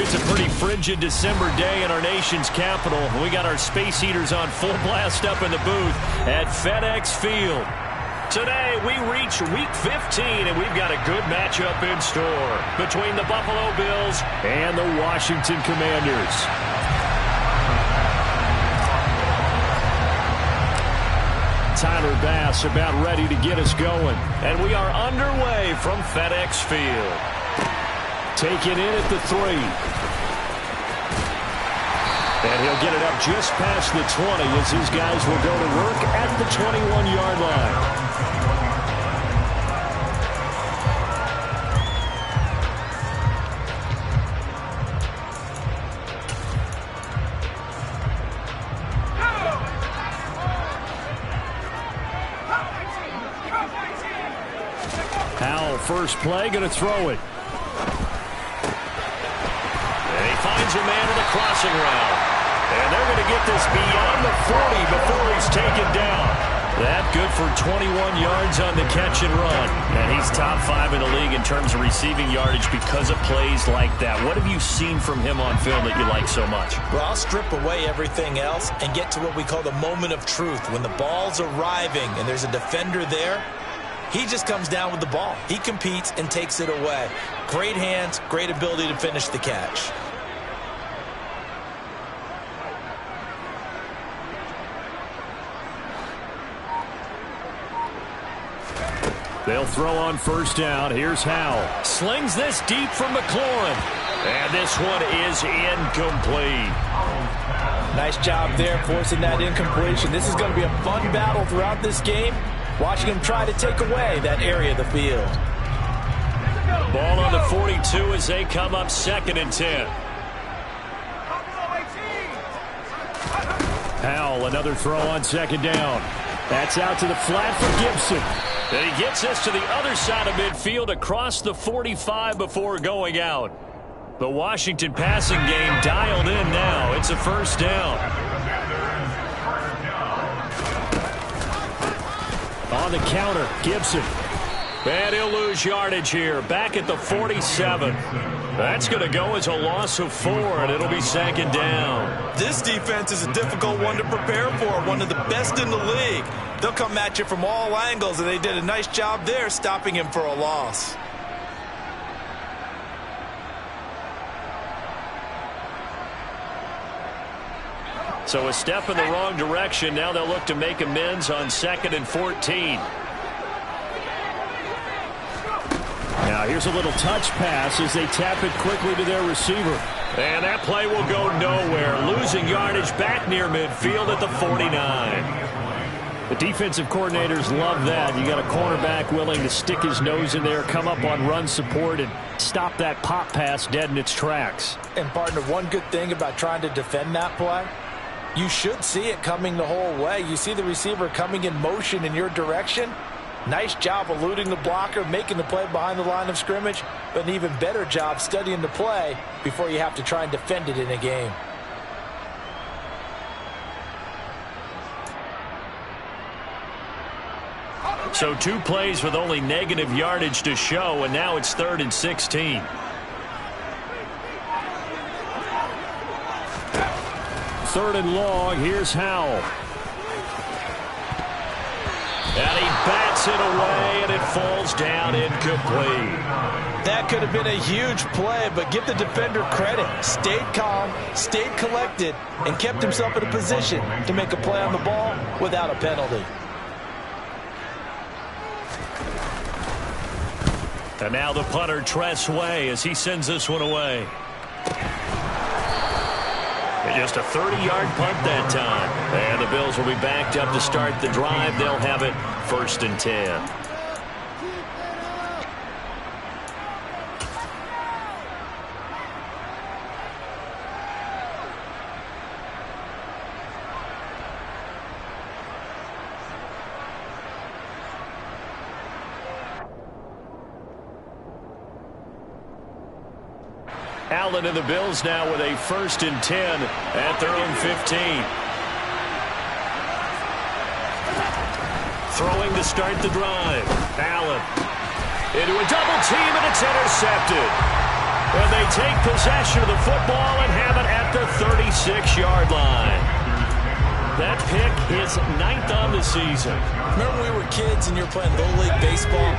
It's a pretty frigid December day in our nation's capital. We got our space heaters on full blast up in the booth at FedEx Field. Today, we reach Week 15, and we've got a good matchup in store between the Buffalo Bills and the Washington Commanders. Tyler Bass about ready to get us going, and we are underway from FedEx Field. Taken in at the 3. And he'll get it up just past the 20 as his guys will go to work at the 21-yard line. Howell, first play, going to throw it. Finds a man in the crossing route. And they're going to get this beyond the 40 before he's taken down. That good for 21 yards on the catch and run. And he's top 5 in the league in terms of receiving yardage because of plays like that. What have you seen from him on film that you like so much? Well, I'll strip away everything else and get to what we call the moment of truth. When the ball's arriving and there's a defender there, he just comes down with the ball. He competes and takes it away. Great hands, great ability to finish the catch. They'll throw on first down. Here's Howell. Slings this deep from McLaurin. And this one is incomplete. Nice job there forcing that incompletion. This is going to be a fun battle throughout this game. Watching him try to take away that area of the field. Ball on the 42 as they come up 2nd and 10. Howell, another throw on 2nd down. That's out to the flat for Gibson. And he gets us to the other side of midfield across the 45 before going out. The Washington passing game dialed in now. It's a first down. On the counter, Gibson. And he'll lose yardage here. Back at the 47. That's going to go as a loss of 4, and it'll be 2nd down. This defense is a difficult one to prepare for. One of the best in the league. They'll come at you from all angles, and they did a nice job there stopping him for a loss. So a step in the wrong direction. Now they'll look to make amends on 2nd and 14. Now here's a little touch pass as they tap it quickly to their receiver. And that play will go nowhere. Losing yardage back near midfield at the 49. The defensive coordinators love that. You got a cornerback willing to stick his nose in there, come up on run support, and stop that pop pass dead in its tracks. And partner, one good thing about trying to defend that play, you should see it coming the whole way. You see the receiver coming in motion in your direction. Nice job eluding the blocker, making the play behind the line of scrimmage, but an even better job studying the play before you have to try and defend it in a game. So 2 plays with only negative yardage to show, and now it's 3rd and 16. Third and long. Here's Howell. And he bats it away, and it falls down incomplete. That could have been a huge play, but give the defender credit. Stayed calm, stayed collected, and kept himself in a position to make a play on the ball without a penalty. And now the punter, Tress Way, as he sends this one away. And just a 30-yard punt that time. And the Bills will be backed up to start the drive. They'll have it 1st and 10. Allen and the Bills now with a 1st and 10 at their own 15. Throwing to start the drive. Allen into a double team, and it's intercepted. And they take possession of the football and have it at the 36-yard line. That pick is 9th on the season. Remember when we were kids and you were playing Little League Baseball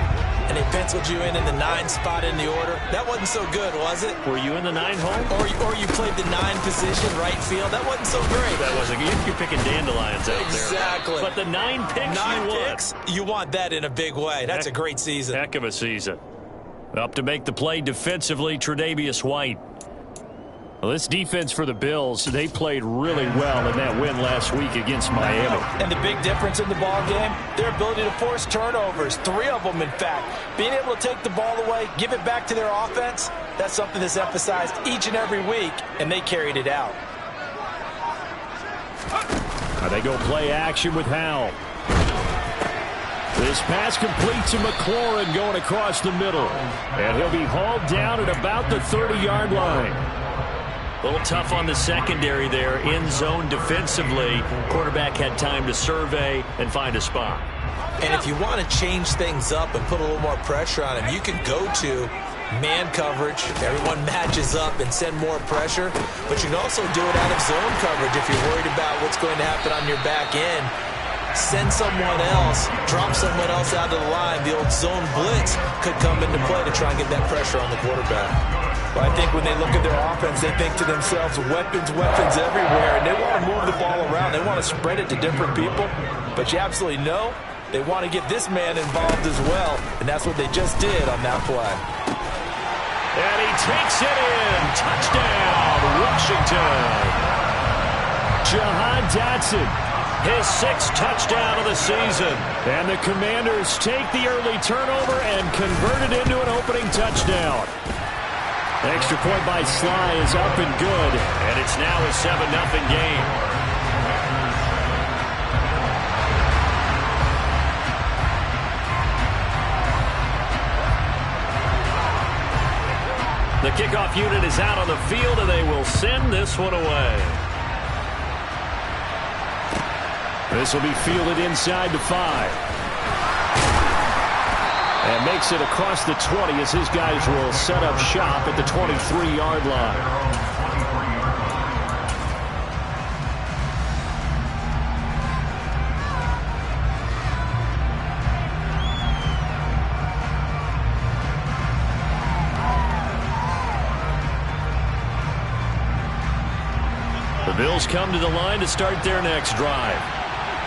and they penciled you in the 9 spot in the order? That wasn't so good, was it? Were you in the 9 hole? Or you played the 9 position, right field? That wasn't so great. That wasn't good. You're picking dandelions out there. Exactly. But the 9 picks you want that in a big way. That's a great season. Heck of a season. Up to make the play defensively, Tre'Davious White. Well, this defense for the Bills, they played really well in that win last week against Miami. And the big difference in the ball game, their ability to force turnovers, 3 of them, in fact. Being able to take the ball away, give it back to their offense, that's something that's emphasized each and every week, and they carried it out. Now they go play action with Howell. This pass complete to McLaurin going across the middle. And he'll be hauled down at about the 30-yard line. A little tough on the secondary there, in zone defensively. Quarterback had time to survey and find a spot. And if you want to change things up and put a little more pressure on him, you can go to man coverage. Everyone matches up and send more pressure. But you can also do it out of zone coverage if you're worried about what's going to happen on your back end. Send someone else, drop someone else out of the line. The old zone blitz could come into play to try and get that pressure on the quarterback. Well, I think when they look at their offense, they think to themselves, weapons everywhere, and they want to move the ball around. They want to spread it to different people, but you absolutely know they want to get this man involved as well, and that's what they just did on that play. And he takes it in. Touchdown, Washington. Jahan Dotson, his 6th touchdown of the season. And the Commanders take the early turnover and convert it into an opening touchdown. Extra point by Sly is up and good, and it's now a 7-0 game. The kickoff unit is out on the field, and they will send this one away. This will be fielded inside the 5. And makes it across the 20 as his guys will set up shop at the 23-yard line. The Bills come to the line to start their next drive.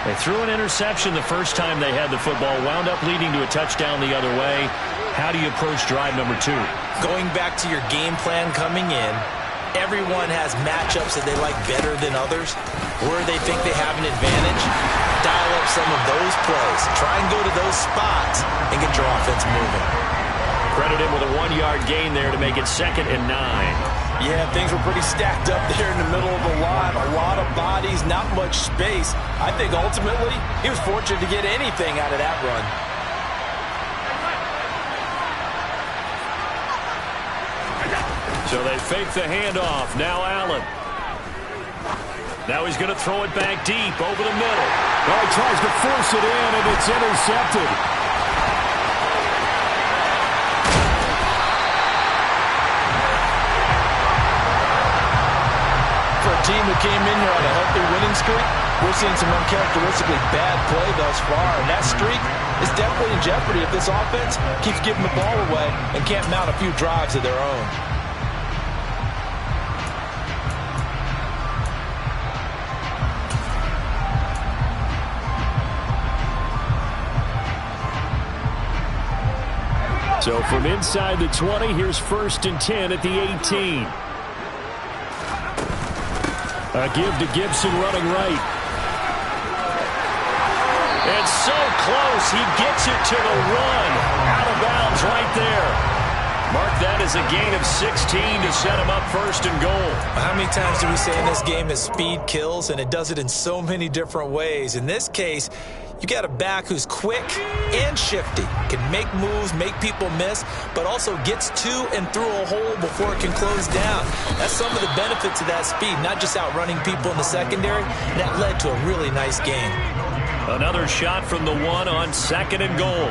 They threw an interception the first time they had the football, wound up leading to a touchdown the other way. How do you approach drive number 2? Going back to your game plan coming in, everyone has matchups that they like better than others. Where they think they have an advantage, dial up some of those plays. Try and go to those spots and get your offense moving. Credit him with a 1-yard gain there to make it 2nd and 9. Yeah, things were pretty stacked up there in the middle of the line. A lot of bodies, not much space. I think ultimately he was fortunate to get anything out of that run. So they fake the handoff. Now Allen. Now he's going to throw it back deep over the middle. Oh, he tries to force it in, and it's intercepted. For a team who came in here on a healthy winning streak, we're seeing some uncharacteristically bad play thus far, and that streak is definitely in jeopardy if this offense keeps giving the ball away and can't mount a few drives of their own. So from inside the 20, here's 1st and 10 at the 18. A give to Gibson running right. And so close, he gets it to the run. Out of bounds right there. Mark that as a gain of 16 to set him up 1st and goal. How many times do we say in this game that speed kills, and it does it in so many different ways? In this case, you got a back who's quick and shifty, can make moves, make people miss, but also gets to and through a hole before it can close down. That's some of the benefits of that speed, not just outrunning people in the secondary. That led to a really nice game. Another shot from the 1 on 2nd and goal.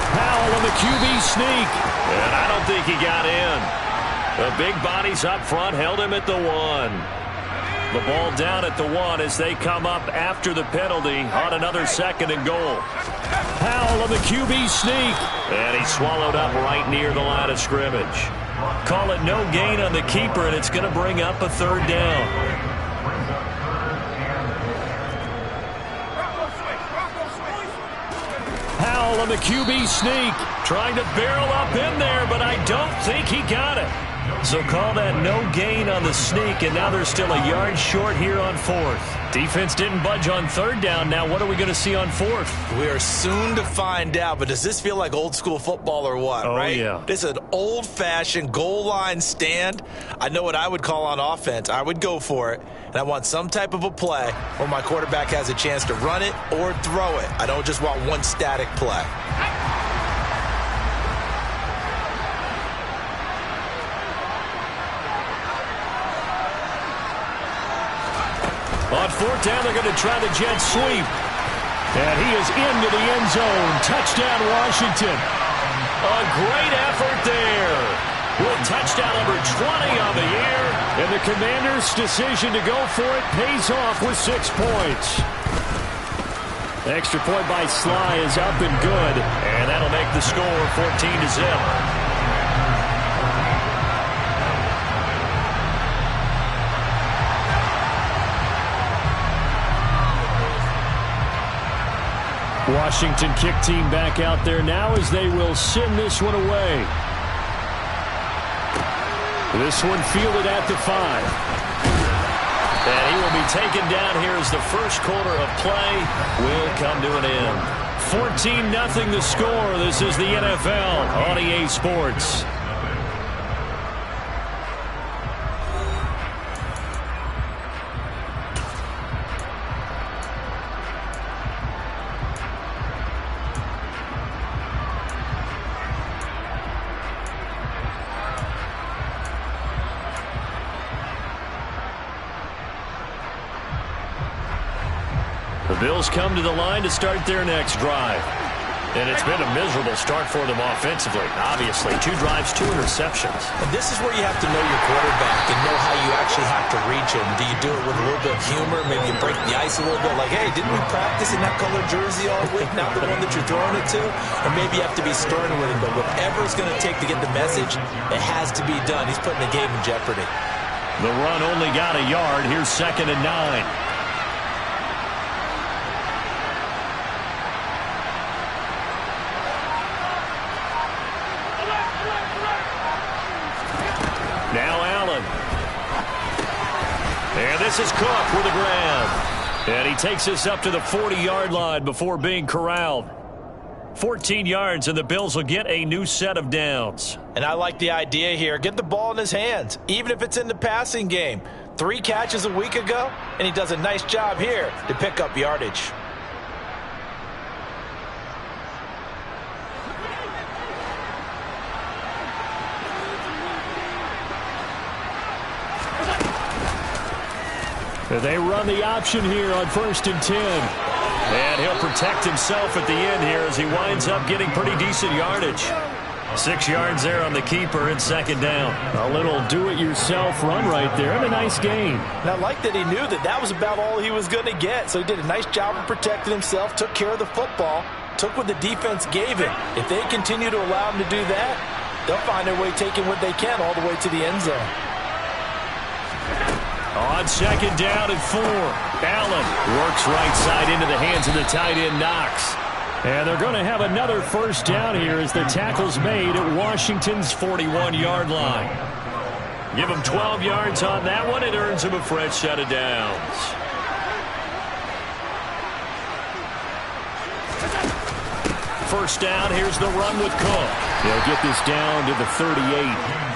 Powell Howell on the QB sneak. And I don't think he got in. The big bodies up front held him at the 1. The ball down at the 1 as they come up after the penalty on another 2nd and goal. Howell on the QB sneak. And he swallowed up right near the line of scrimmage. Call it no gain on the keeper, and it's going to bring up a 3rd down. Howell on the QB sneak. Trying to barrel up in there, but I don't think he got it. So call that no gain on the sneak, and now they're still a yard short here on 4th. Defense didn't budge on 3rd down. Now what are we going to see on 4th? We are soon to find out, but does this feel like old school football or what, right? Yeah. This is an old-fashioned goal line stand. I know what I would call on offense. I would go for it, and I want some type of a play where my quarterback has a chance to run it or throw it. I don't just want one static play. On 4th down, they're going to try the jet sweep. And he is into the end zone. Touchdown, Washington. A great effort there. With touchdown number 20 on the year. And the Commanders' decision to go for it pays off with 6 points. The extra point by Sly is up and good. And that'll make the score 14-0. Washington kick team back out there now as they will send this one away. This one fielded at the 5. And he will be taken down here as the first quarter of play will come to an end. 14-0 the score. This is the NFL on EA Sports. The Bills come to the line to start their next drive. And it's been a miserable start for them offensively. Obviously, 2 drives, 2 interceptions. And this is where you have to know your quarterback and know how you actually have to reach him. Do you do it with a little bit of humor? Maybe you break the ice a little bit. Like, hey, didn't we practice in that colored jersey all week? Not the one that you're throwing it to? Or maybe you have to be stern with him. But whatever it's going to take to get the message, it has to be done. He's putting the game in jeopardy. The run only got a yard. Here's 2nd and 9. Now Allen. And this is Cook with a grab. And he takes us up to the 40-yard line before being corralled. 14 yards, and the Bills will get a new set of downs. And I like the idea here. Get the ball in his hands, even if it's in the passing game. 3 catches a week ago, and he does a nice job here to pick up yardage. They run the option here on 1st and 10. And he'll protect himself at the end here as he winds up getting pretty decent yardage. 6 yards there on the keeper and 2nd down. A little do-it-yourself run right there and a nice gain. And I like that he knew that that was about all he was going to get. So he did a nice job of protecting himself, took care of the football, took what the defense gave him. If they continue to allow him to do that, they'll find their way taking what they can all the way to the end zone. On 2nd down and 4. Allen works right side into the hands of the tight end, Knox. And they're going to have another 1st down here as the tackle's made at Washington's 41-yard line. Give him 12 yards on that one. It earns him a fresh set of downs. First down, here's the run with Cook. They'll get this down to the 38.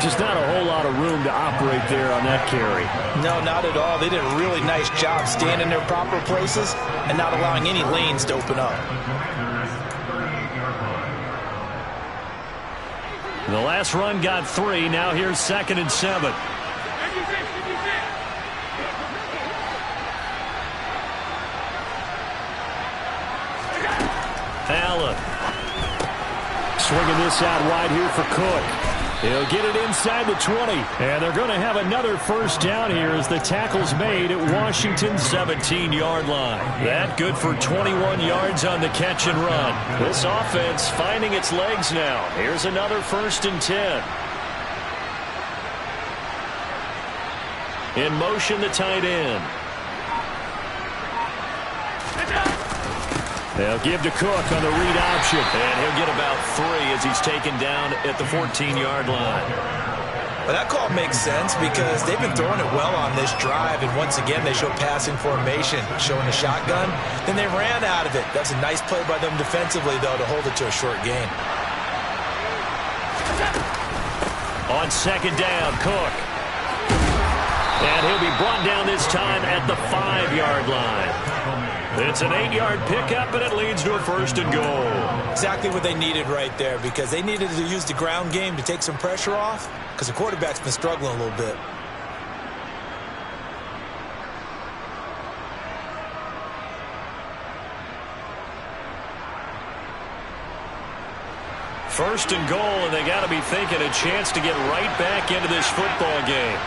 Just not a whole lot of room to operate there on that carry. No, not at all. They did a really nice job staying in their proper places and not allowing any lanes to open up. The last run got 3. Now here's 2nd and 7. Allen. swinging this out wide here for Cook. He'll get it inside the 20. And they're going to have another first down here as the tackle's made at Washington's 17-yard line. That good for 21 yards on the catch and run. This offense finding its legs now. Here's another 1st and 10. In motion, the tight end. They'll give to Cook on the read option. And he'll get about 3 as he's taken down at the 14-yard line. But that call makes sense because they've been throwing it well on this drive, and once again they show passing formation, showing the shotgun. Then they ran out of it. That's a nice play by them defensively, though, to hold it to a short gain. On 2nd down, Cook. And he'll be brought down this time at the 5-yard line. It's an 8-yard pickup, and it leads to a 1st and goal. Exactly what they needed right there, because they needed to use the ground game to take some pressure off, because the quarterback's been struggling a little bit. First and goal, and they got to be thinking a chance to get right back into this football game.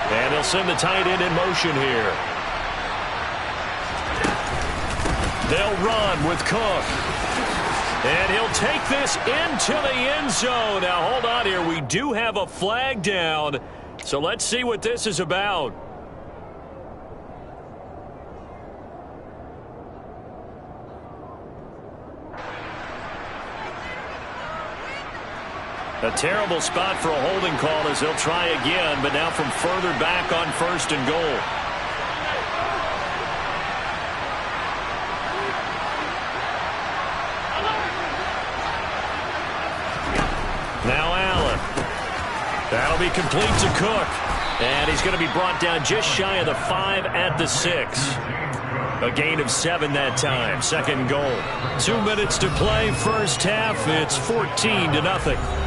And they'll send the tight end in motion here. They'll run with Cook. And he'll take this into the end zone. Now, hold on here. We do have a flag down. So let's see what this is about. A terrible spot for a holding call as they'll try again, but now from further back on 1st and goal. Now Allen. That'll be complete to Cook. And he's going to be brought down just shy of the 5 at the 6. A gain of 7 that time. 2nd goal. 2 minutes to play. First half. It's 14-0.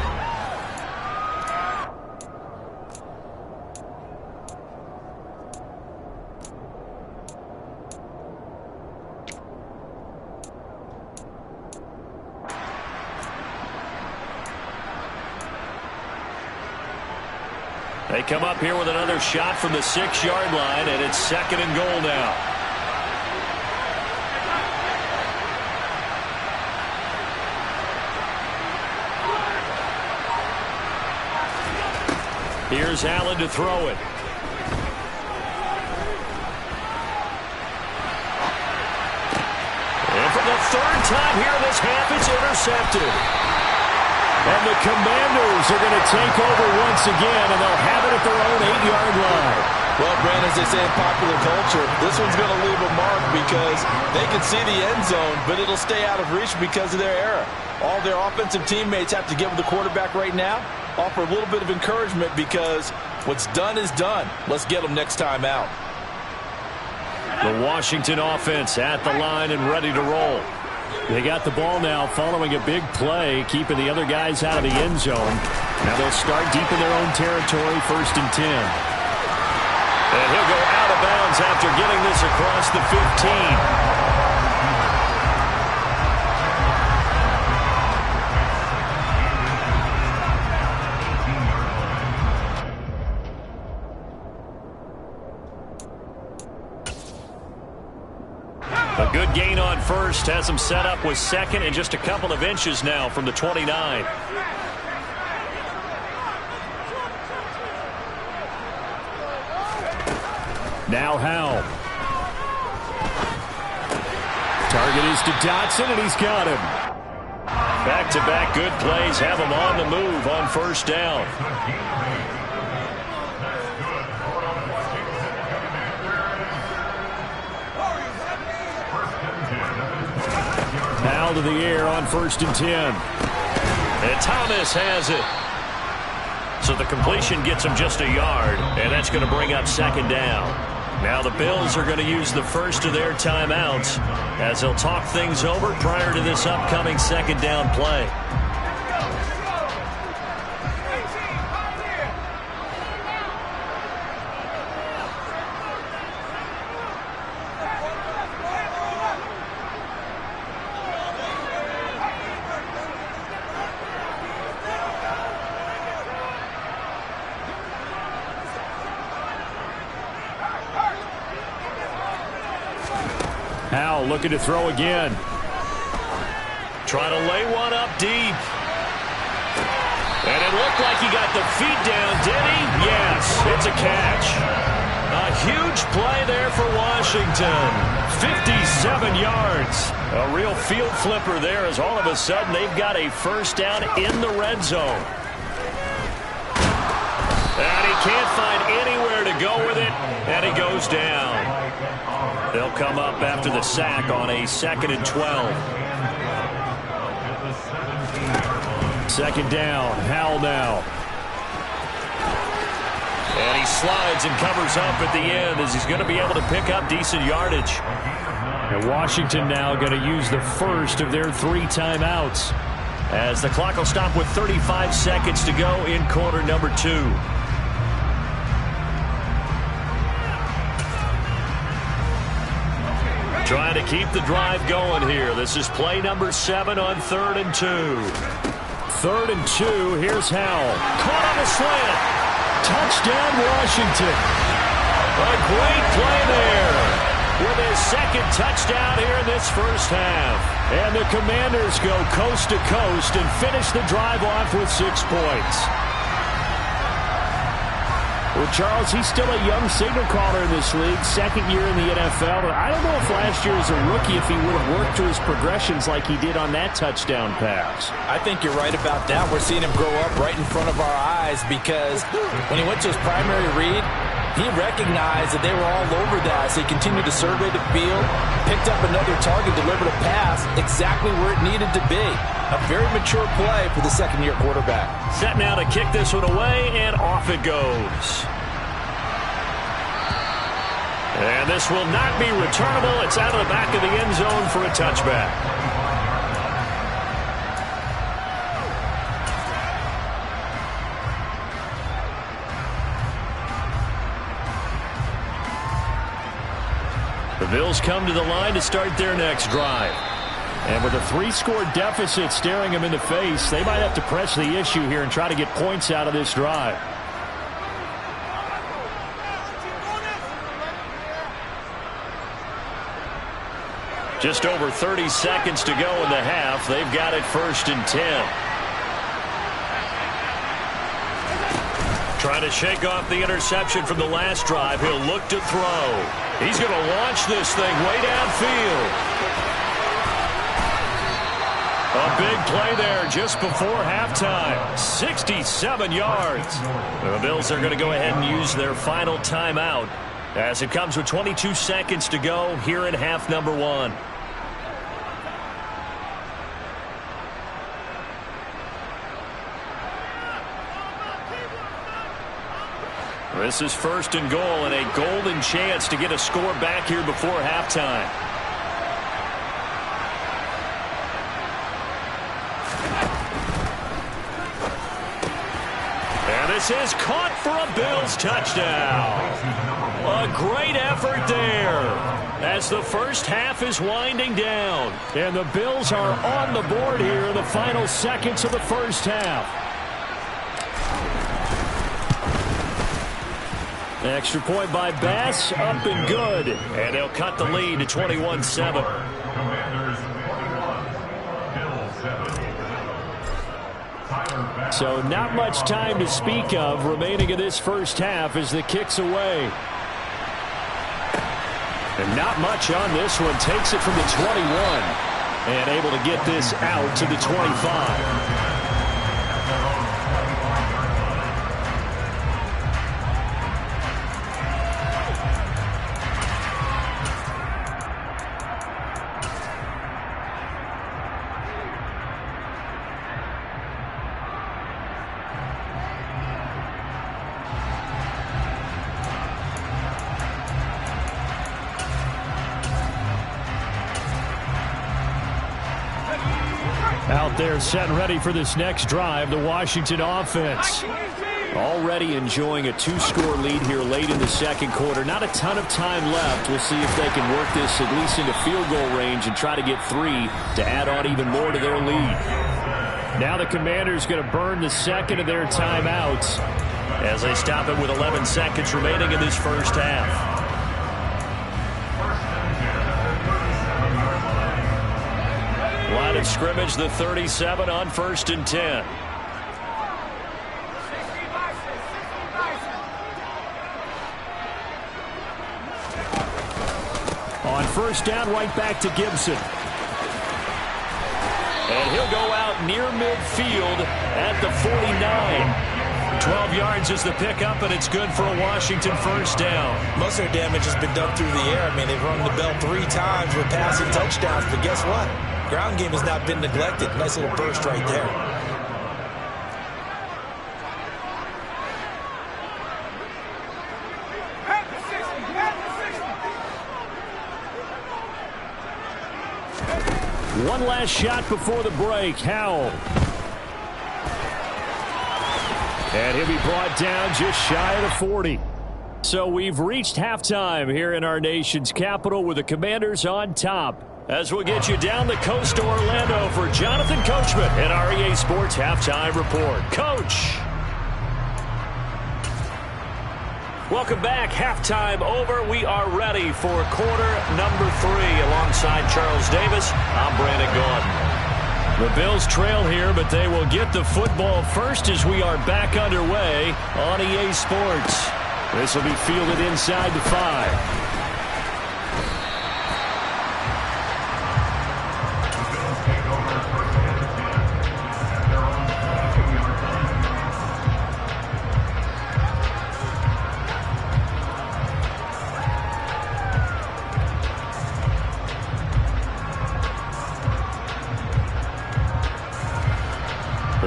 They come up here with another shot from the 6-yard line, and it's 2nd and goal now. Here's Allen to throw it. And for the 3rd time here this half, it's intercepted. And the Commanders are going to take over once again, and they'll have it at their own 8-yard line. Well, Brandon, as they say in popular culture, this one's going to leave a mark because they can see the end zone, but it'll stay out of reach because of their error. All their offensive teammates have to get with the quarterback right now, offer a little bit of encouragement because what's done is done. Let's get them next time out. The Washington offense at the line and ready to roll. They got the ball now following a big play, keeping the other guys out of the end zone. Now they'll start deep in their own territory, 1st and 10. And he'll go out of bounds after getting this across the 15. A good gain on 1st, has him set up with 2nd and just a couple of inches now from the 29. Now Howell. Target is to Dotson, and he's got him. Back-to-back good plays have him on the move on 1st down. Now to the air on 1st and 10. And Thomas has it. So the completion gets him just a yard, and that's going to bring up 2nd down. Now the Bills are going to use the first of their timeouts as they'll talk things over prior to this upcoming 2nd down play. Howell looking to throw again. Trying to lay one up deep. And it looked like he got the feet down, did he? Yes, it's a catch. A huge play there for Washington. 57 yards. A real field flipper there as all of a sudden they've got a first down in the red zone. And he can't find anywhere to go with it, and he goes down. They'll come up after the sack on a 2nd and 12. Second down, Howell now. And he slides and covers up at the end as he's going to be able to pick up decent yardage. And Washington now going to use the first of their 3 timeouts, as the clock will stop with 35 seconds to go in quarter number 2. Trying to keep the drive going here. This is play number 7 on 3rd and 2. 3rd and 2. Here's Howell. Caught on a slant. Touchdown, Washington. A great play there with his 2nd touchdown here in this first half. And the Commanders go coast to coast and finish the drive off with 6 points. Well, Charles, he's still a young signal caller in this league, 2nd year in the NFL. But I don't know if last year as a rookie if he would have worked through his progressions like he did on that touchdown pass. I think you're right about that. We're seeing him grow up right in front of our eyes because when he went to his primary read, he recognized that they were all over that. So he continued to survey the field, picked up another target, delivered a pass exactly where it needed to be. A very mature play for the 2nd-year quarterback. Set now to kick this one away, and off it goes. And this will not be returnable. It's out of the back of the end zone for a touchback. The Bills come to the line to start their next drive. And with a 3-score deficit staring them in the face, they might have to press the issue here and try to get points out of this drive. Just over 30 seconds to go in the half. They've got it 1st and 10. Trying to shake off the interception from the last drive. He'll look to throw. He's going to launch this thing way downfield. A big play there just before halftime. 67 yards. The Bills are going to go ahead and use their final timeout as it comes with 22 seconds to go here in half number 1. This is 1st and goal and a golden chance to get a score back here before halftime. And this is caught for a Bills touchdown. A great effort there as the first half is winding down. And the Bills are on the board here in the final seconds of the first half. Extra point by Bass, up and good. And they'll cut the lead to 21-7. So not much time to speak of remaining in this first half as the kick's away. And not much on this one. Takes it from the 21 and able to get this out to the 25. Out there set and ready for this next drive, the Washington offense. Already enjoying a 2-score lead here late in the 2nd quarter. Not a ton of time left. We'll see if they can work this at least into field goal range and try to get 3 to add on even more to their lead. Now the Commanders going to burn the 2nd of their timeouts as they stop it with 11 seconds remaining in this first half. scrimmage, the 37 on 1st and 10. On 1st down, right back to Gibson. And he'll go out near midfield at the 49. 12 yards is the pickup, and it's good for a Washington 1st down. Most of their damage has been done through the air. I mean, they've rung the bell 3 times with passing touchdowns, but guess what? Ground game has not been neglected. Nice little burst right there. One last shot before the break. Howell. And he'll be brought down just shy of the 40. So we've reached halftime here in our nation's capital with the Commanders on top. As we'll get you down the coast to Orlando for Jonathan Coachman and our EA Sports Halftime Report. Coach. Welcome back. Halftime over. We are ready for quarter number 3. Alongside Charles Davis, I'm Brandon Gaudin. The Bills trail here, but they will get the football first as we are back underway on EA Sports. This will be fielded inside the 5.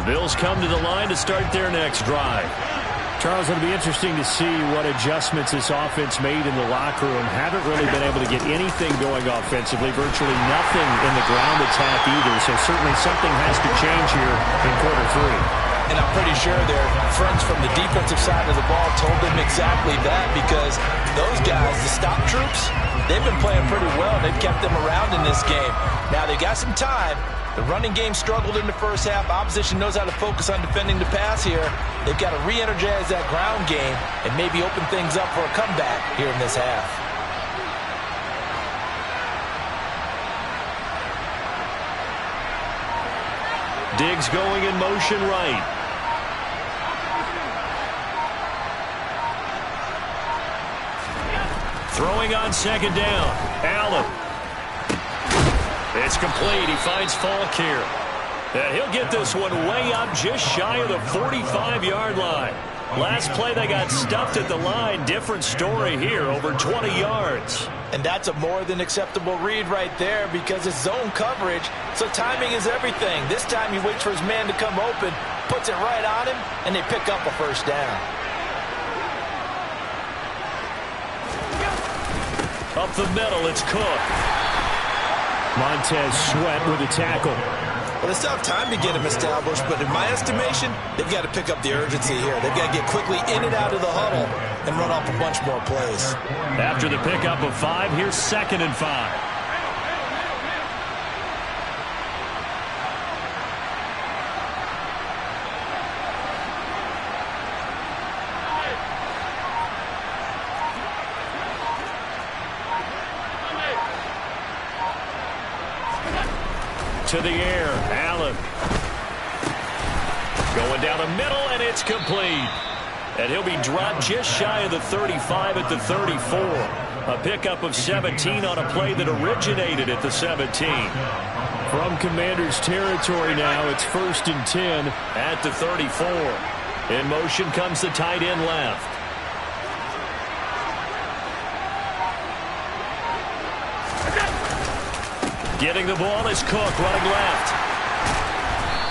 Bills come to the line to start their next drive. Charles, it'll be interesting to see what adjustments this offense made in the locker room. Haven't really been able to get anything going offensively. Virtually nothing in the ground attack either. So certainly something has to change here in quarter 3. And I'm pretty sure their friends from the defensive side of the ball told them exactly that, because those guys, the stop troops, they've been playing pretty well. They've kept them around in this game. Now they got some time. The running game struggled in the first half. Opposition knows how to focus on defending the pass here. They've got to re-energize that ground game and maybe open things up for a comeback here in this half. Diggs going in motion right. Throwing on 2nd down. Allen. It's complete. He finds Falk here. And he'll get this one way up just shy of the 45-yard line. Last play they got stuffed at the line. Different story here, over 20 yards. And that's a more than acceptable read right there, because it's zone coverage, so timing is everything. This time he waits for his man to come open, puts it right on him, and they pick up a 1st down. Up the middle, it's Cook. Montez Sweat with a tackle. Well, it's not time to get him established, but in my estimation, they've got to pick up the urgency here. They've got to get quickly in and out of the huddle and run off a bunch more plays. After the pickup of 5, here's 2nd and 5. To the air, Allen. Going down the middle, and it's complete. And he'll be dropped just shy of the 35 at the 34. A pickup of 17 on a play that originated at the 17. From Commanders territory now, it's 1st and 10 at the 34. In motion comes the tight end left. Getting the ball is Cook running left.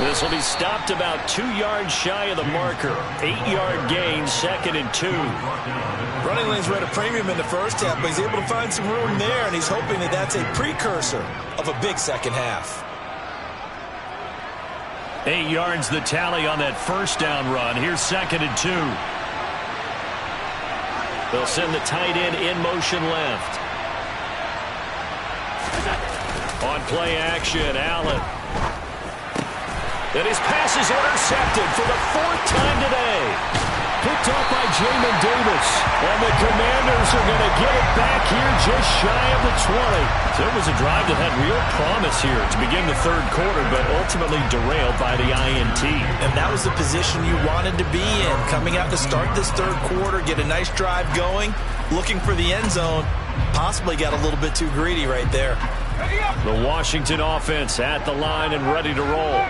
This will be stopped about 2 yards shy of the marker. 8-yard gain, 2nd and 2. Running lanes were at a premium in the first half, but he's able to find some room there, and he's hoping that that's a precursor of a big second half. 8 yards the tally on that 1st down run. Here's 2nd and 2. They'll send the tight end in motion left. On play action, Allen. And his pass is intercepted for the 4th time today. picked off by Jamin Davis. And the Commanders are going to get it back here just shy of the 20. So it was a drive that had real promise here to begin the third quarter, but ultimately derailed by the INT. And that was the position you wanted to be in. Coming out to start this third quarter, get a nice drive going, looking for the end zone. Possibly got a little bit too greedy right there. The Washington offense at the line and ready to roll.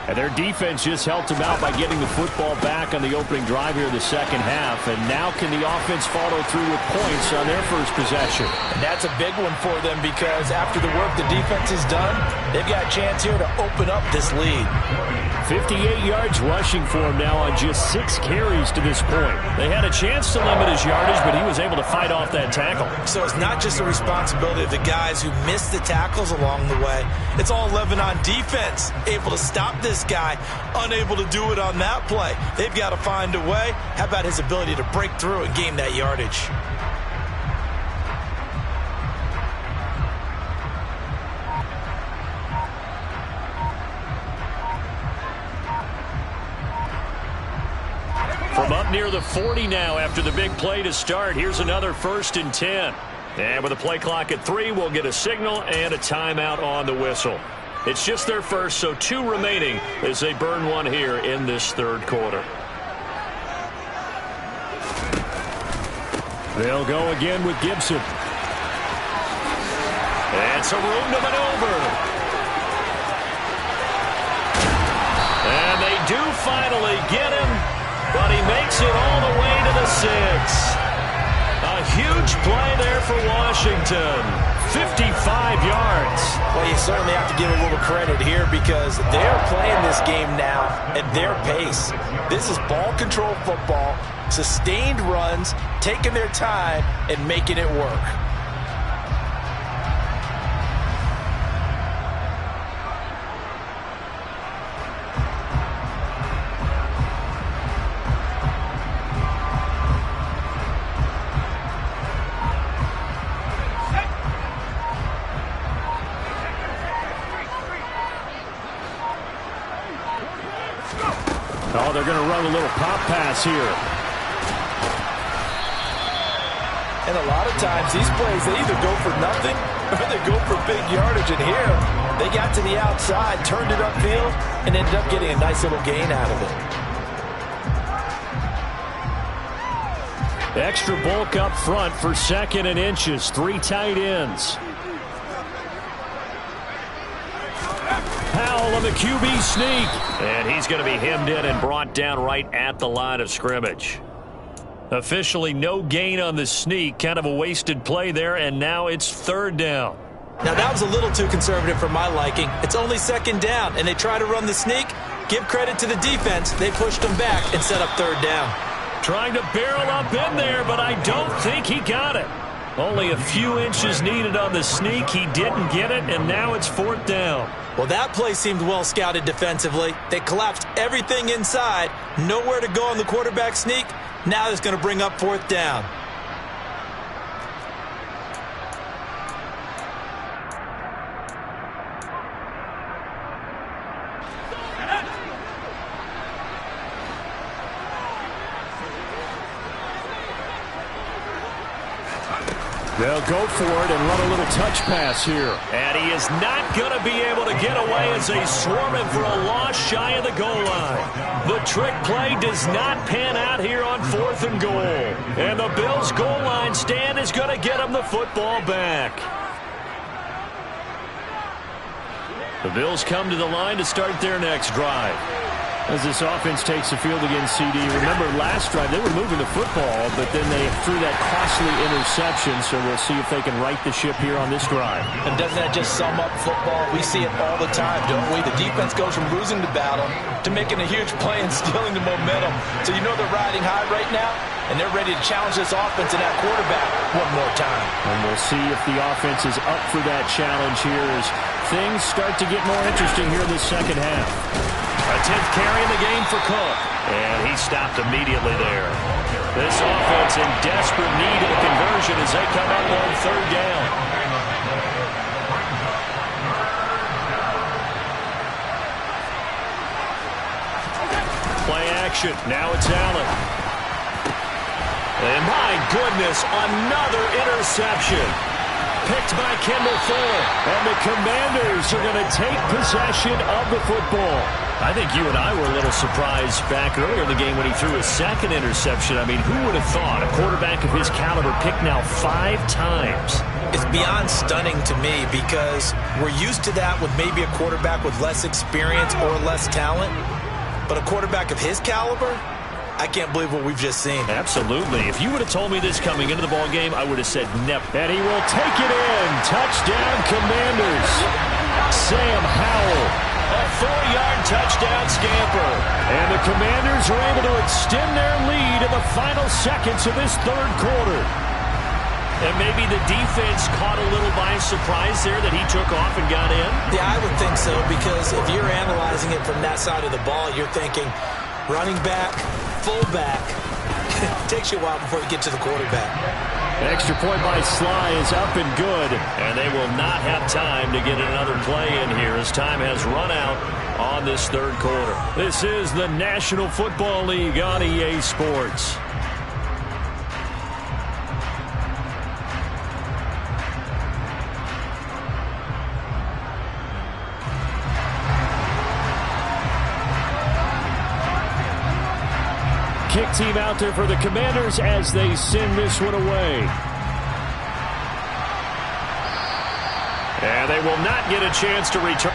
And their defense just helped them out by getting the football back on the opening drive here in the second half. And now can the offense follow through with points on their first possession? And that's a big one for them because after the work the defense has done, they've got a chance here to open up this lead. 58 yards rushing for him now on just 6 carries to this point. They had a chance to limit his yardage, but he was able to fight off that tackle. So it's not just the responsibility of the guys who missed the tackles along the way. It's all 11 on defense, able to stop this guy, unable to do it on that play. They've got to find a way. How about his ability to break through and gain that yardage? From up near the 40 now after the big play to start, here's another 1st and 10. And with a play clock at 3, we'll get a signal and a timeout on the whistle. It's just their first, so 2 remaining as they burn one here in this third quarter. They'll go again with Gibson. And some room to maneuver. And they do finally get him, but he makes it all the way to the 6. A huge play there for Washington. 55 yards. Well, you certainly have to give a little credit here because they're playing this game now at their pace. This is ball control football, sustained runs, taking their time and making it work. Oh, they're going to run a little pop pass here. And a lot of times these plays, they either go for nothing or they go for big yardage. And here, they got to the outside, turned it upfield, and ended up getting a nice little gain out of it. Extra bulk up front for 2nd and inches. 3 tight ends. Powell on the QB sneak. And he's going to be hemmed in and brought down right at the line of scrimmage. Officially no gain on the sneak. Kind of a wasted play there, and now it's 3rd down. Now that was a little too conservative for my liking. It's only 2nd down, and they try to run the sneak. Give credit to the defense. They pushed them back and set up 3rd down. Trying to barrel up in there, but I don't think he got it. Only a few inches needed on the sneak. He didn't get it, and now it's 4th down. Well, that play seemed well scouted defensively. They collapsed everything inside. Nowhere to go on the quarterback sneak. Now it's going to bring up 4th down. They'll go for it and run a little touch pass here. And he is not going to be able to get away as they swarm him for a loss shy of the goal line. The trick play does not pan out here on 4th and goal. And the Bills' goal line stand is going to get him the football back. The Bills come to the line to start their next drive. As this offense takes the field against CD. Remember last drive they were moving the football, but then they threw that costly interception, so we'll see if they can right the ship here on this drive. And doesn't that just sum up football? We see it all the time, don't we? The defense goes from losing the battle to making a huge play and stealing the momentum. So you know they're riding high right now, and they're ready to challenge this offense and that quarterback one more time. And we'll see if the offense is up for that challenge here as things start to get more interesting here in the second half. A 10th carry in the game for Cook. And he stopped immediately there. This offense in desperate need of a conversion as they come up on 3rd down. Play action. Now it's Allen. And my goodness, another interception. Picked by Kendall Fuller. And the Commanders are going to take possession of the football. I think you and I were a little surprised back earlier in the game when he threw his second interception. I mean, who would have thought a quarterback of his caliber picked now 5 times? It's beyond stunning to me because we're used to that with maybe a quarterback with less experience or less talent. But a quarterback of his caliber, I can't believe what we've just seen. Absolutely. If you would have told me this coming into the ball game, I would have said never. And he will take it in. Touchdown, Commanders. Sam Howell. A 4-yard touchdown scamper. And the Commanders are able to extend their lead in the final seconds of this third quarter. And maybe the defense caught a little by surprise there that he took off and got in? Yeah, I would think so, because if you're analyzing it from that side of the ball, you're thinking running back, fullback. It takes you a while before you get to the quarterback. Extra point by Sly is up and good. And they will not have time to get another play in here as time has run out on this third quarter. This is the National Football League on EA Sports. Kick team out there for the Commanders as they send this one away. And they will not get a chance to return.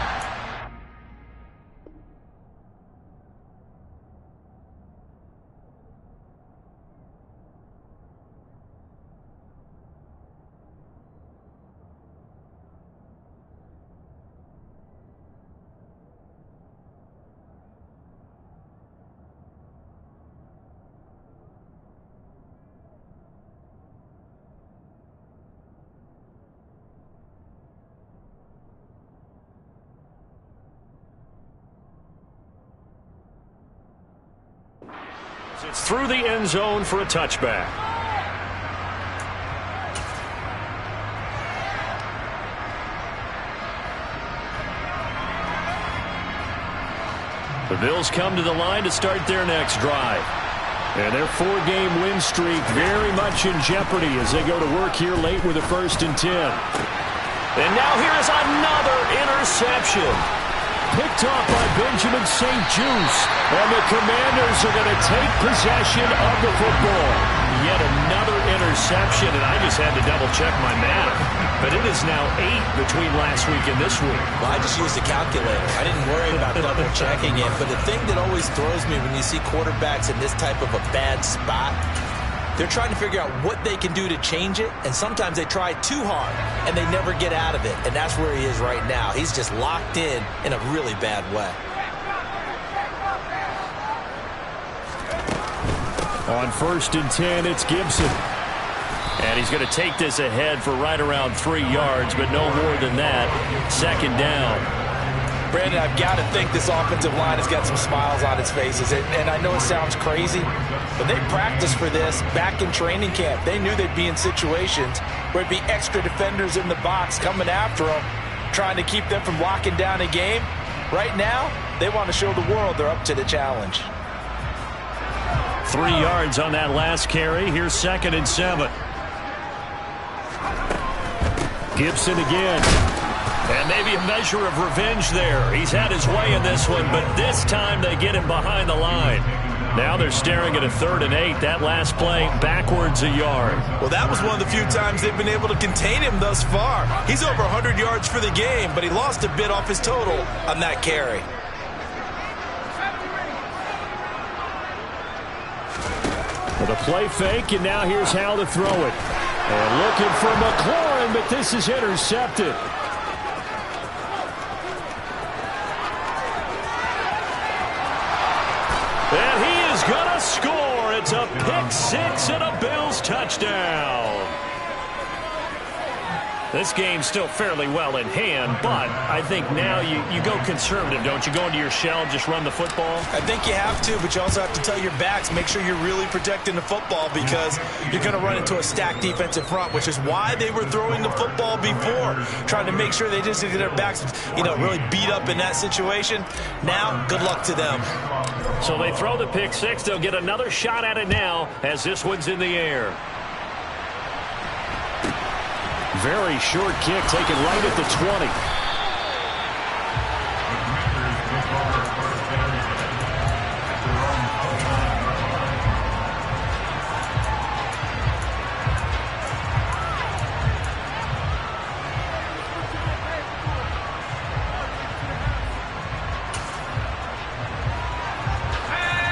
It's through the end zone for a touchback. The Bills come to the line to start their next drive. And their 4-game win streak very much in jeopardy as they go to work here late with a 1st and 10. And now here is another interception. Picked off by Benjamin St. Juice. And the Commanders are going to take possession of the football. Yet another interception, and I just had to double-check my math. But it is now 8 between last week and this week. Well, I just used a calculator. I didn't worry about double-checking it. But the thing that always throws me when you see quarterbacks in this type of a bad spot, they're trying to figure out what they can do to change it, and sometimes they try too hard, and they never get out of it, and that's where he is right now. He's just locked in a really bad way. On 1st and 10, it's Gibson. And he's going to take this ahead for right around 3 yards, but no more than that. 2nd down. Brandon, I've got to think this offensive line has got some smiles on its faces. And I know it sounds crazy, but they practiced for this back in training camp. They knew they'd be in situations where it'd be extra defenders in the box coming after them, trying to keep them from locking down a game. Right now, they want to show the world they're up to the challenge. 3 yards on that last carry. Here's 2nd and 7. Gibson again. And maybe a measure of revenge there. He's had his way in this one, but this time they get him behind the line. Now they're staring at a 3rd and 8. That last play, backwards a yard. Well, that was one of the few times they've been able to contain him thus far. He's over 100 yards for the game, but he lost a bit off his total on that carry. With a play fake, and now here's how to throw it. And looking for McLaurin, but this is intercepted. And he is going to score. It's a pick 6 and a Bills touchdown. This game's still fairly well in hand, but I think now you go conservative, don't you? Go into your shell and just run the football? I think you have to, but you also have to tell your backs, make sure you're really protecting the football because you're going to run into a stacked defensive front, which is why they were throwing the football before, trying to make sure they just get their backs, really beat up in that situation. Now, good luck to them. So they throw the pick six. They'll get another shot at it now as this one's in the air. Very short kick taken right at the 20.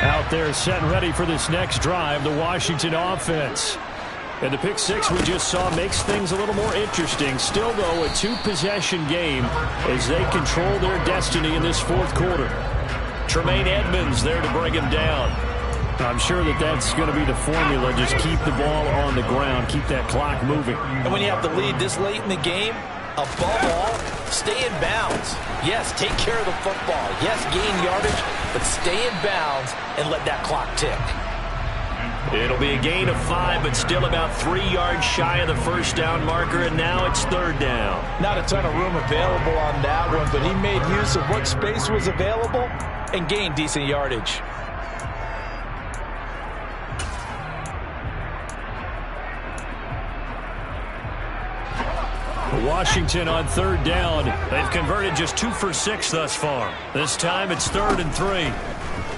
Out there set and ready for this next drive, the Washington offense. And the pick six we just saw makes things a little more interesting. Still, though, a two-possession game as they control their destiny in this fourth quarter. Tremaine Edmonds there to bring him down. I'm sure that's going to be the formula. Just keep the ball on the ground. Keep that clock moving. And when you have the lead this late in the game, above all, stay in bounds. Yes, take care of the football. Yes, gain yardage, but stay in bounds and let that clock tick. It'll be a gain of 5, but still about 3 yards shy of the first down marker, and now it's third down. Not a ton of room available on that one, but he made use of what space was available and gained decent yardage. Washington on third down. They've converted just 2 for 6 thus far. This time it's 3rd and 3.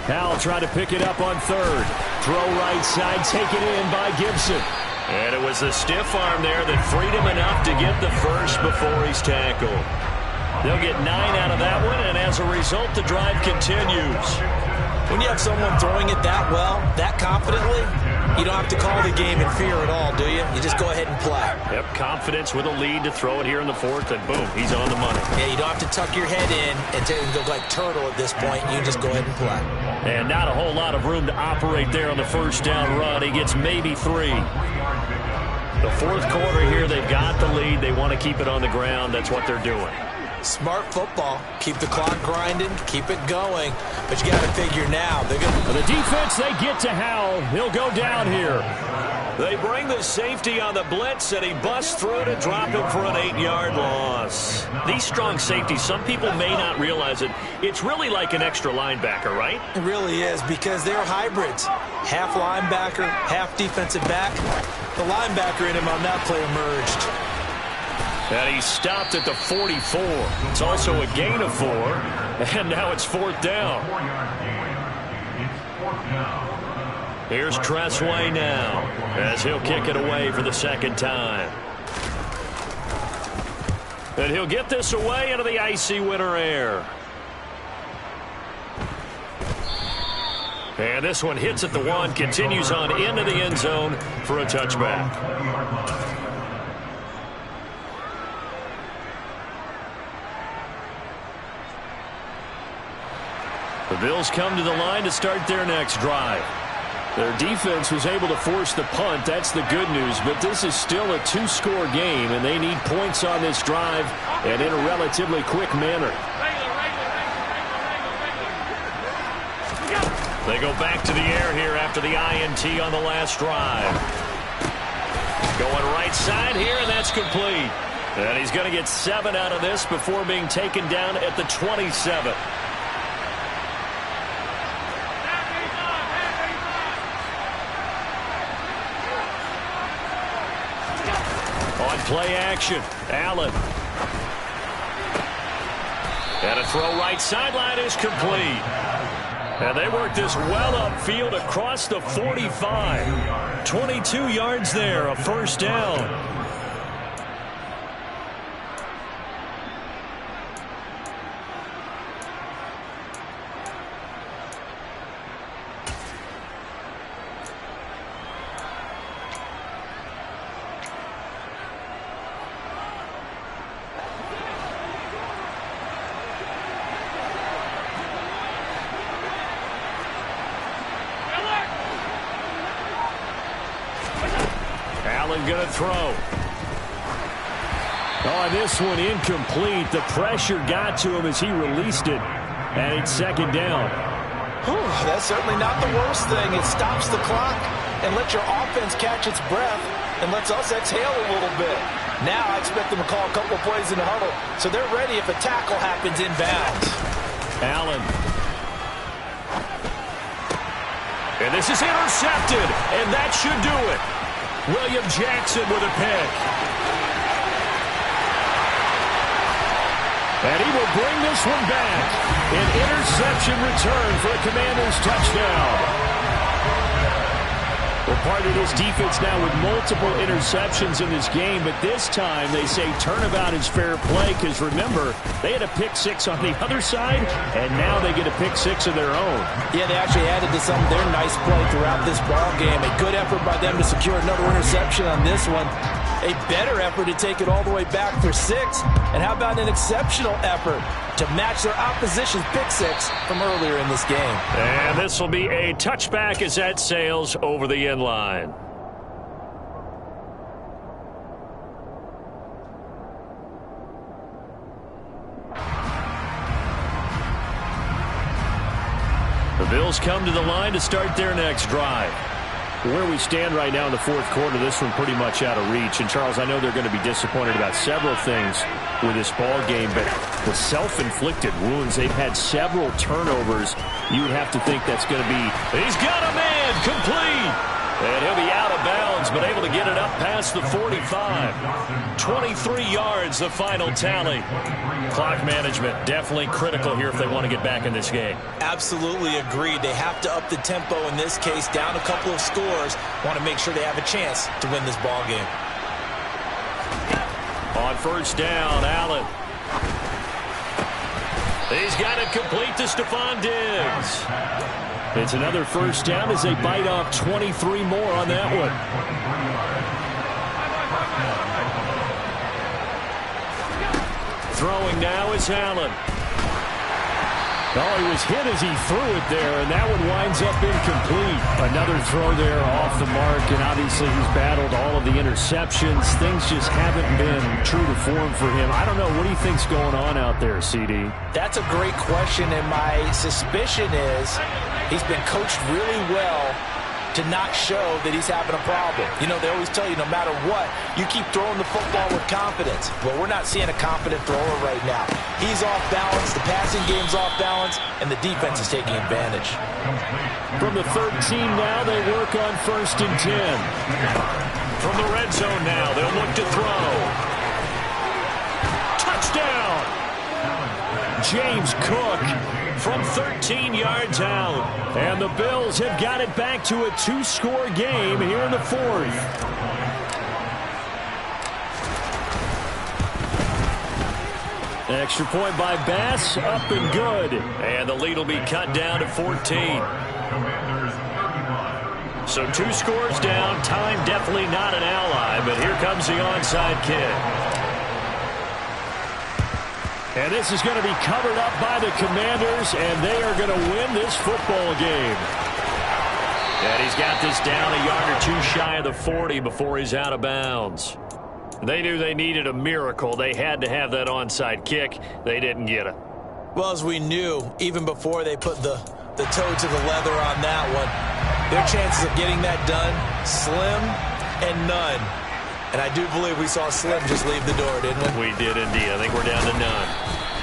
Howell trying to pick it up on third. Throw right side, taken in by Gibson. And it was the stiff arm there that freed him enough to get the first before he's tackled. They'll get 9 out of that one, and as a result, the drive continues. When you have someone throwing it that well, that confidently, you don't have to call the game in fear at all, do you? You just go ahead and play. Yep, confidence with a lead to throw it here in the fourth, and boom, he's on the money. Yeah, you don't have to tuck your head in and look like turtle at this point. You just go ahead and play. And not a whole lot of room to operate there on the first down run. He gets maybe 3. The fourth quarter here, they've got the lead. They want to keep it on the ground. That's what they're doing. Smart football. Keep the clock grinding. Keep it going. But you got to figure now. They're gonna... The defense, they get to Howell. He'll go down here. They bring the safety on the blitz, and he busts through to drop him for an 8-yard loss. These strong safeties, some people may not realize it. It's really like an extra linebacker, right? It really is, because they're hybrids. Half linebacker, half defensive back. The linebacker in him on that play emerged. And he stopped at the 44. It's also a gain of 4. And now it's 4th down. Here's Tressway now as he'll kick it away for the second time. And he'll get this away into the icy winter air. And this one hits at the 1, continues on into the end zone for a touchback. The Bills come to the line to start their next drive. Their defense was able to force the punt. That's the good news. But this is still a 2-score game, and they need points on this drive and in a relatively quick manner. They go back to the air here after the INT on the last drive. Going right side here, and that's complete. And he's going to get 7 out of this before being taken down at the 27. Play action. Allen. And a throw right sideline is complete. And they work this well upfield across the 45. 22 yards there, a first down. Allen going to throw. Oh, and this one incomplete. The pressure got to him as he released it. And it's second down. That's certainly not the worst thing. It stops the clock and lets your offense catch its breath and lets us exhale a little bit. Now I expect them to call a couple plays in the huddle, so they're ready if a tackle happens inbounds. Allen. And this is intercepted, and that should do it. William Jackson with a pick. And he will bring this one back. An interception return for a Commanders touchdown. Well, part of this defense now with multiple interceptions in this game, but this time they say turnabout is fair play because, remember, they had a pick six on the other side, and now they get a pick six of their own. Yeah, they actually added to some of their nice play throughout this ball game. A good effort by them to secure another interception on this one. A better effort to take it all the way back for 6. And how about an exceptional effort to match their opposition's pick six from earlier in this game? And this will be a touchback as that sails over the end line. The Bills come to the line to start their next drive. Where we stand right now in the fourth quarter, this one pretty much out of reach. And, Charles, I know they're going to be disappointed about several things with this ball game, but the self-inflicted wounds, they've had several turnovers. You would have to think that's going to be... He's got a man complete. And he'll be out of bounds, but able to get it up past the 45. 23 yards, the final tally. Clock management definitely critical here if they want to get back in this game. Absolutely agreed. They have to up the tempo in this case, down a couple of scores. Want to make sure they have a chance to win this ball game. On first down, Allen. He's got it complete to Stephon Diggs. It's another first down as they bite off 23 more on that one. Throwing now is Allen. Oh, he was hit as he threw it there, and that one winds up incomplete. Another throw there off the mark, and obviously he's battled all of the interceptions. Things just haven't been true to form for him. I don't know. What do you think's going on out there, CD? That's a great question, and my suspicion is he's been coached really well to not show that he's having a problem. You know, they always tell you no matter what, you keep throwing the football with confidence. Well, we're not seeing a confident thrower right now. He's off balance, the passing game's off balance, and the defense is taking advantage. From the 13 now, they work on 1st and 10. From the red zone now, they'll look to throw. Touchdown! James Cook from 13 yards out. And the Bills have got it back to a 2-score game here in the fourth. Extra point by Bass, up and good. And the lead will be cut down to 14. So 2 scores down, time definitely not an ally, but here comes the onside kick. And this is going to be covered up by the Commanders, and they are going to win this football game. And he's got this down a yard or two shy of the 40 before he's out of bounds. They knew they needed a miracle. They had to have that onside kick. They didn't get it. Well, as we knew, even before they put the toe to the leather on that one, their chances of getting that done, slim and none. And I do believe we saw Slim just leave the door, didn't we? We did indeed. I think we're down to none.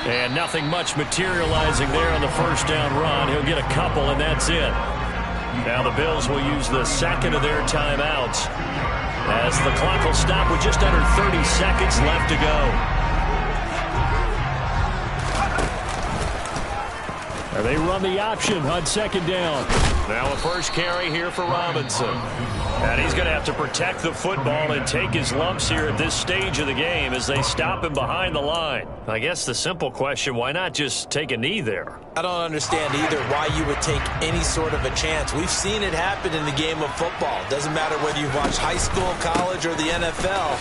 And nothing much materializing there on the first down run. He'll get a couple, and that's it. Now the Bills will use the second of their timeouts as the clock will stop with just under 30 seconds left to go. They run the option on second down. Now a first carry here for Robinson. And he's going to have to protect the football and take his lumps here at this stage of the game as they stop him behind the line. I guess the simple question, why not just take a knee there? I don't understand either why you would take any sort of a chance. We've seen it happen in the game of football. Doesn't matter whether you've watched high school, college, or the NFL.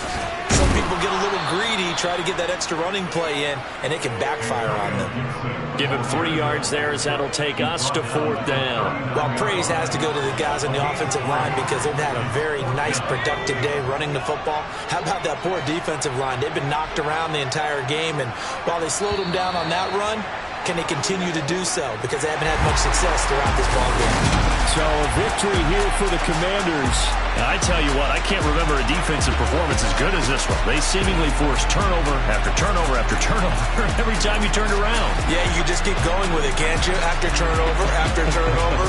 Some people get a little greedy try to get that extra running play in, and it can backfire on them. Give him 3 yards there as that'll take us to 4th down. Well, praise has to go to the guys on the offensive line because they've had a very nice, productive day running the football. How about that poor defensive line? They've been knocked around the entire game, and while they slowed them down on that run, can they continue to do so? Because they haven't had much success throughout this ballgame. So, victory here for the Commanders. And I tell you what, I can't remember a defensive performance as good as this one. They seemingly forced turnover after turnover after turnover every time you turned around. Yeah, you just keep going with it, can't you? After turnover after turnover.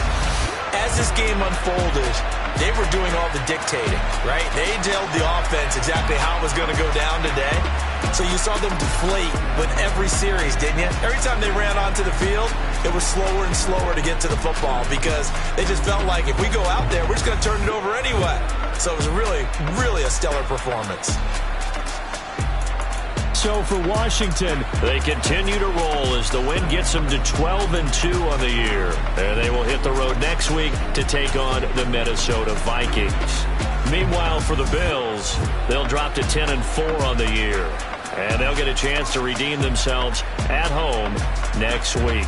As this game unfolded, they were doing all the dictating, right? They told the offense exactly how it was going to go down today. So you saw them deflate with every series, didn't you? Every time they ran onto the field, it was slower and slower to get to the football because they just felt like if we go out there, we're just going to turn it over anyway. So it was really, really a stellar performance. So for Washington, they continue to roll as the win gets them to 12-2 on the year. And they will hit the road next week to take on the Minnesota Vikings. Meanwhile, for the Bills, they'll drop to 10-4 on the year. And they'll get a chance to redeem themselves at home next week.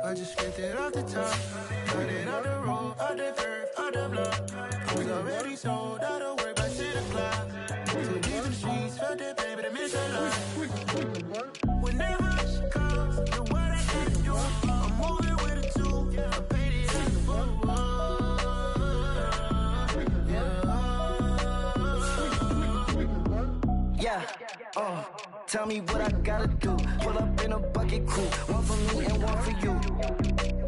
I just spent it off the top, got it off the road, off the curve, off the block. I was already sold out of work by 10 o'clock. Too deep in the streets, felt that pain, but I miss a lot. Whenever she calls, know what I got to do. I'm moving with a tool, I paid it in the book. Yeah, tell me what I gotta do. Pull up in a bucket crew, one for me and one for you.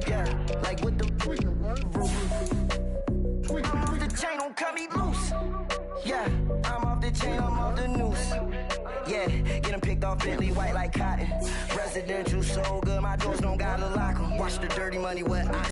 Yeah, like with the roof. I'm off the chain, don't cut me loose. Yeah, I'm off the chain, I'm off the noose. Yeah, getting picked off Bentley white like cotton. Residential so good, my doors don't gotta lock 'em. Watch the dirty money, what I